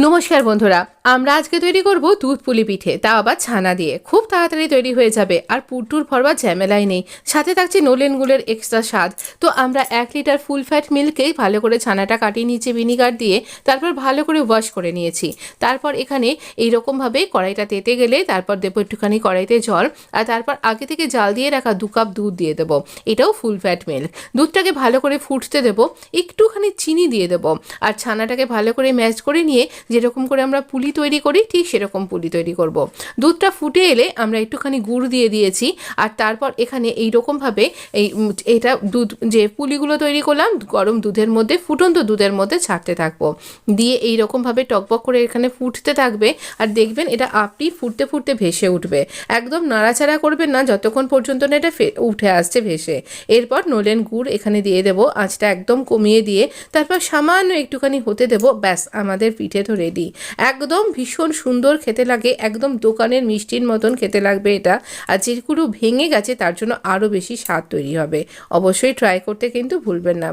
নমস্কার বন্ধুরা, আমরা আজকে তৈরি করব দুধ পুলি পিঠে, তা আবার ছানা দিয়ে। খুব তাড়াতাড়ি তৈরি হয়ে যাবে আর পুরটুর ভরবার ঝামেলাই নেই। সাথে থাকছে নলেন গুড়ের এক্সট্রা স্বাদ। তো আমরা 1 লিটার ফুল ফ্যাট মিল্কেই ভালো করে ছানাটা কাটিয়ে নিয়েছি ভিনিগার দিয়ে, তারপর ভালো করে ওয়াশ করে নিয়েছি। তারপর এখানে এইরকমভাবে কড়াইটা তেতে গেলে তারপর দেবো একটুখানি কড়াইতে জল, আর তারপর আগে থেকে জাল দিয়ে রাখা 2 কাপ দুধ দিয়ে দেবো। এটাও ফুল ফ্যাট মিল্ক। দুধটাকে ভালো করে ফুটতে দেবো, একটুখানি চিনি দিয়ে দেবো, আর ছানাটাকে ভালো করে ম্যাশ করে নিয়ে যেরকম করে আমরা পুলি তৈরি করি ঠিক সেরকম পুলি তৈরি করব। দুধটা ফুটে এলে আমরা একটুখানি গুড় দিয়ে দিয়েছি, আর তারপর এখানে এইরকমভাবে এটা দুধ যে পুলিগুলো তৈরি করলাম গরম দুধের মধ্যে, ফুটন্ত দুধের মধ্যে ছাড়তে থাকবো। দিয়ে এইরকমভাবে টকবক করে এখানে ফুটতে থাকবে, আর দেখবেন এটা আপনি ফুটতে ফুটতে ভেসে উঠবে। একদম নাড়াচাড়া করবেন না যতক্ষণ পর্যন্ত না এটা উঠে আসছে ভেসে। এরপর নলেন গুড় এখানে দিয়ে দেবো, আঁচটা একদম কমিয়ে দিয়ে তারপর সামান্য একটুখানি হতে দেবো। ব্যাস, আমাদের পিঠে তো রেডি। একদম ভীষণ সুন্দর খেতে লাগে, একদম দোকানের মিষ্টির মতন খেতে লাগবে এটা। আর যেগুলো ভেঙে গেছে তার জন্য আরও বেশি স্বাদ তৈরি হবে। অবশ্যই ট্রাই করতে কিন্তু ভুলবেন না।